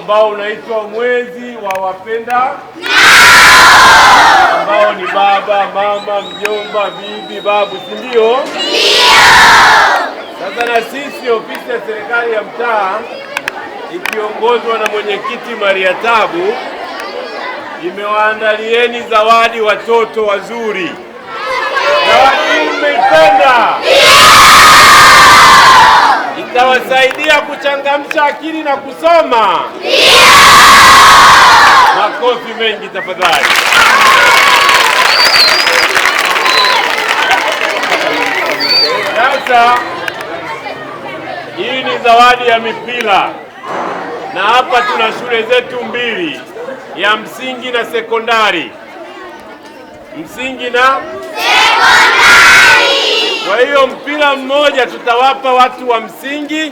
ambao unaitwa mwezi wa wapenda ambao ni baba, mama, mjomba, bibi, babu, si ndio? Sasa na sisi ofisi ya serikali ya mtaa ikiongozwa na mwenyekiti Maria Tabu imewaandalieni zawadi watoto wazuri. Zawadi mmeipenda? Itawasaidia kuchangamsha akili na kusoma. Makofi mengi tafadhali. Sasa hii ni zawadi ya mipira, na hapa tuna shule zetu mbili, ya msingi na sekondari. Msingi na sekondari. Kwa hiyo mpira mmoja tutawapa watu wa msingi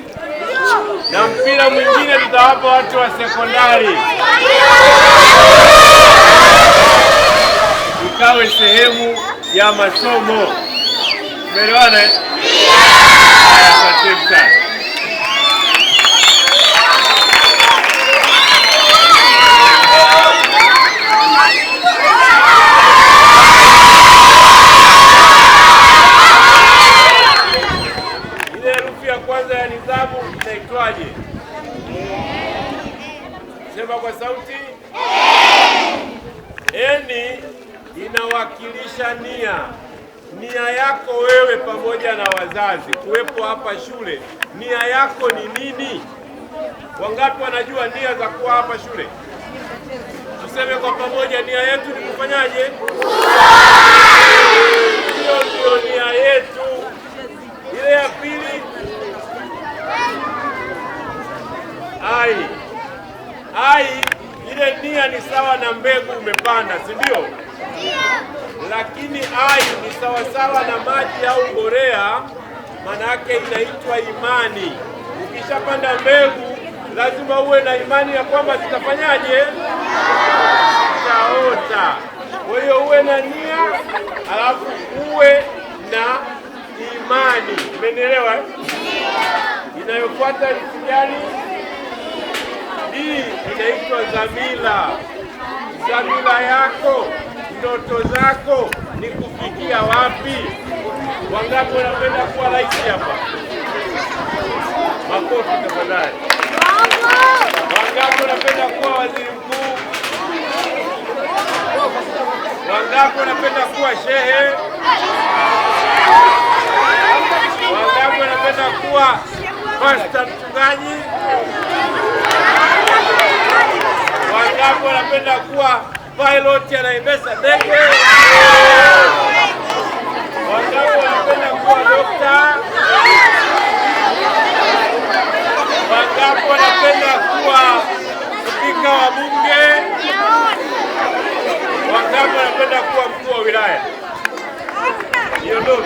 na mpira mwingine tutawapa watu wa sekondari, ikawe sehemu ya masomo. Umeelewana? Asante sana. Ile herufi ya kwanza ya nidhamu inaitwaje? Sema kwa sauti. Eni inawakilisha nia. Nia yako wewe pamoja na wazazi kuwepo hapa shule, nia yako ni nini? Wangapi wanajua nia za kuwa hapa shule? Tuseme kwa pamoja, nia yetu ni kufanyaje? Hiyo ndio nia yetu. Ile ya pili, ai, ile nia ni sawa na mbegu umepanda, si ndio? Lakini ai ni sawasawa na maji au mbolea, maana yake inaitwa imani. Ukishapanda mbegu lazima uwe na imani ya kwamba zitafanyaje? Zitaota. Kwa hiyo uwe na nia alafu uwe na imani. Umenielewa? Inayofuata ni gani? Hii inaitwa dhamira. Dhamira yako, ndoto zako ni kufikia wapi? Wangapi wanapenda kuwa rais hapa? Makofi tafadhali. Wangapi wanapenda kuwa waziri mkuu? Wangapi wanapenda kuwa shehe? Wangapi wanapenda kuwa pastor mchungaji? Wangapi wanapenda kuwa pilot anaendesha ndege? Wangapi wanapenda kuwa dokta? Wangapi wanapenda kuwa spika wa bunge? Wangapi wanapenda kuwa mkuu wa wilaya? Hiyo ndio.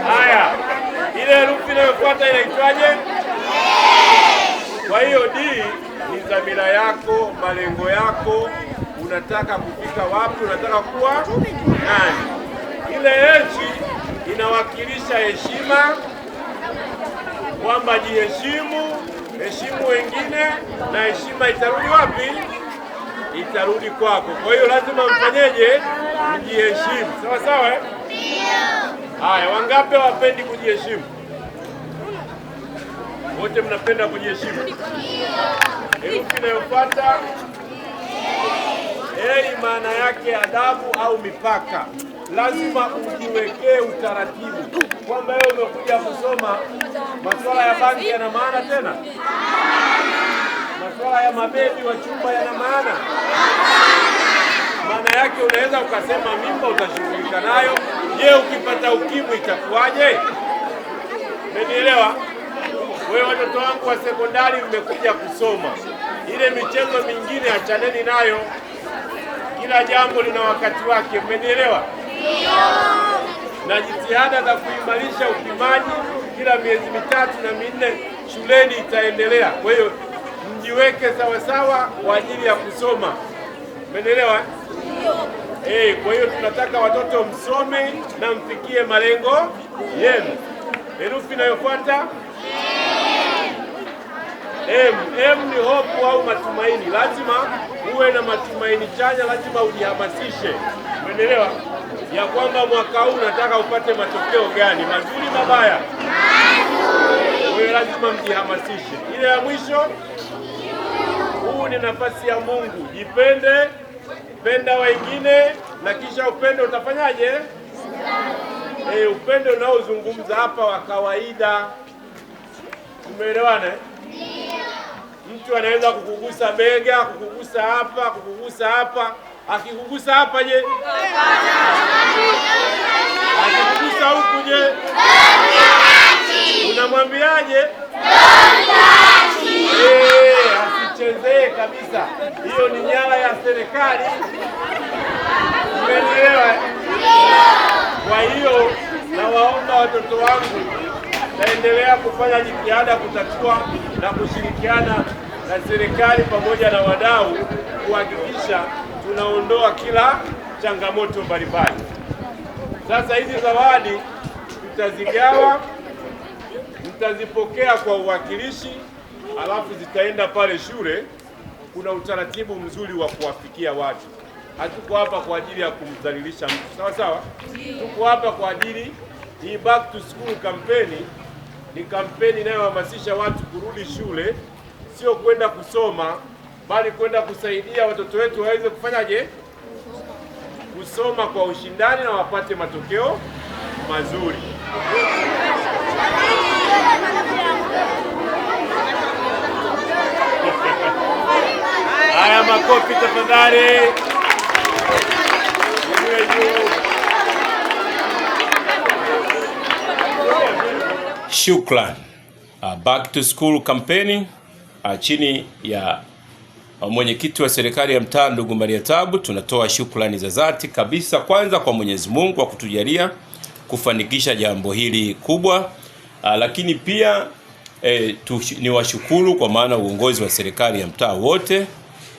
Haya, ile herufi inayofuata inaitwaje? Kwa hiyo D ni dhamira yako, malengo yako, unataka kufika wapi, unataka kuwa nani. Ile H inawakilisha heshima, kwamba jiheshimu, heshimu wengine, na heshima itarudi wapi? Itarudi kwako. Kwa hiyo lazima mfanyeje? Mjiheshimu. Sawa sawa, eh? Haya, wangapi wapendi kujiheshimu? Wote mnapenda kujiheshimu. Herufi inayofuata maana yake adabu au mipaka. Lazima ujiwekee utaratibu kwamba wewe umekuja kusoma, masuala ya bangi yana maana tena? Masuala ya mabebi wa chumba yana maana? Maana yake unaweza ukasema mimba utashughulika nayo. Je, ukipata ukimwi itakuwaje? Umenielewa? Wewe watoto wangu wa sekondari mmekuja kusoma, ile michezo mingine achaneni nayo. Kila jambo lina wakati wake. Mmenielewa? Na jitihada za kuimarisha upimaji kila miezi 3 na 4 shuleni itaendelea. Kwa hiyo mjiweke sawasawa kwa ajili ya kusoma. Mmenielewa? Kwa hiyo tunataka watoto msome na mfikie malengo yenu. Herufi inayofuata M ni hope au matumaini. Lazima uwe na matumaini chanya, lazima ujihamasishe. Umeelewa? Ya kwamba mwaka huu nataka upate matokeo gani, mazuri mabaya. Wewe lazima mjihamasishe. Ile ya mwisho, huu ni nafasi ya Mungu. Jipende, penda wengine, na kisha upendo utafanyaje? Upendo unaozungumza hapa wa kawaida. Umeelewana? Mtu anaweza kukugusa bega, kukugusa hapa, kukugusa hapa. Akikugusa hapa je? Akikugusa huku je? Unamwambiaje? Asichezee kabisa. Hiyo ni nyara ya serikali. Umeelewa? Kwa hiyo nawaomba watoto wangu, naendelea kufanya jitihada kutatua na kushirikiana na serikali pamoja na wadau kuhakikisha tunaondoa kila changamoto mbalimbali. Sasa hizi zawadi tutazigawa, mtazipokea kwa uwakilishi, alafu zitaenda pale shule. Kuna utaratibu mzuri wa kuwafikia watu. Hatuko hapa kwa ajili ya kumdhalilisha mtu. Sawa sawa? Tuko hapa kwa ajili hii back to school kampeni ni kampeni inayohamasisha watu kurudi shule, sio kwenda kusoma, bali kwenda kusaidia watoto wetu waweze kufanyaje? Kusoma kwa ushindani na wapate matokeo mazuri. Haya, makofi tafadhali. Shukran. Back to school kampeni chini ya mwenyekiti wa serikali ya mtaa ndugu Maria Tabu, tunatoa shukrani za dhati kabisa, kwanza kwa Mwenyezi Mungu kwa kutujalia kufanikisha jambo hili kubwa, lakini pia ni washukuru kwa maana uongozi wa serikali ya mtaa wote,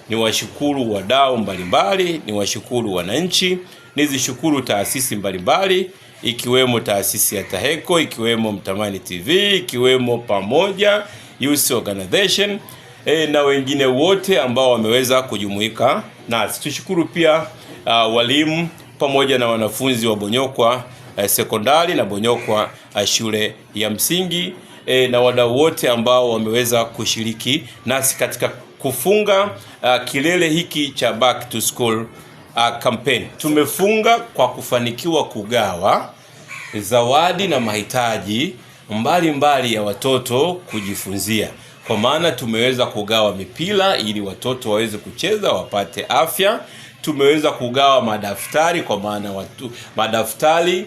ni washukuru wadau mbalimbali, ni washukuru wananchi, nizishukuru taasisi mbalimbali ikiwemo taasisi ya TAHECO, ikiwemo Mtamani TV, ikiwemo Pamoja Youth Organization na wengine wote ambao wameweza kujumuika nasi. Tushukuru pia walimu pamoja na wanafunzi wa Bonyokwa sekondari na Bonyokwa shule ya msingi na wadau wote ambao wameweza kushiriki nasi katika kufunga kilele hiki cha back to school campaign. Tumefunga kwa kufanikiwa kugawa zawadi na mahitaji mbalimbali ya watoto kujifunzia. Kwa maana tumeweza kugawa mipira ili watoto waweze kucheza wapate afya. Tumeweza kugawa madaftari kwa maana madaftari,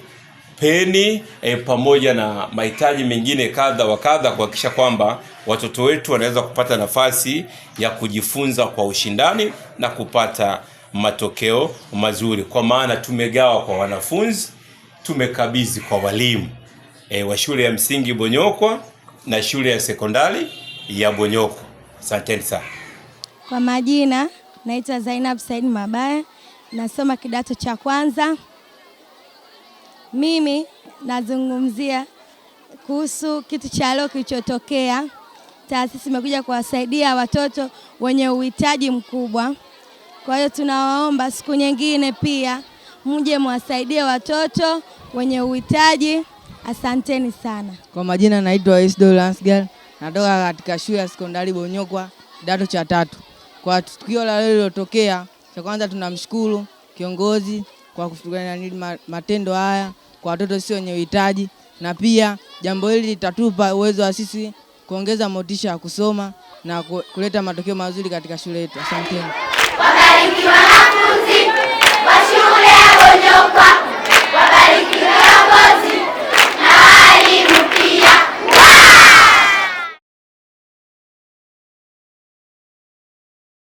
peni pamoja na mahitaji mengine kadha wa kadha kuhakikisha kwamba watoto wetu wanaweza kupata nafasi ya kujifunza kwa ushindani na kupata matokeo mazuri. Kwa maana tumegawa kwa wanafunzi, tumekabidhi kwa walimu wa shule ya msingi Bonyokwa na shule ya sekondari ya Bonyokwa. Asanteni sana. Kwa majina naitwa Zainab Said Mabaya, nasoma kidato cha kwanza. Mimi nazungumzia kuhusu kitu cha leo kilichotokea. Taasisi imekuja kuwasaidia watoto wenye uhitaji mkubwa. Kwa hiyo tunawaomba siku nyingine pia mje mwasaidie watoto wenye uhitaji. Asanteni sana. Kwa majina naitwa Isdo Lansgal, natoka katika shule ya sekondari Bonyokwa kidato cha 3. Kwa tukio la leo lilotokea, cha kwanza tunamshukuru kiongozi kwa kufuatilia matendo haya kwa watoto sio wenye uhitaji, na pia jambo hili litatupa uwezo wa sisi kuongeza motisha ya kusoma na kuleta matokeo mazuri katika shule yetu. Asanteni. Wabariki wanafunzi wa shule ya Bonyokwa.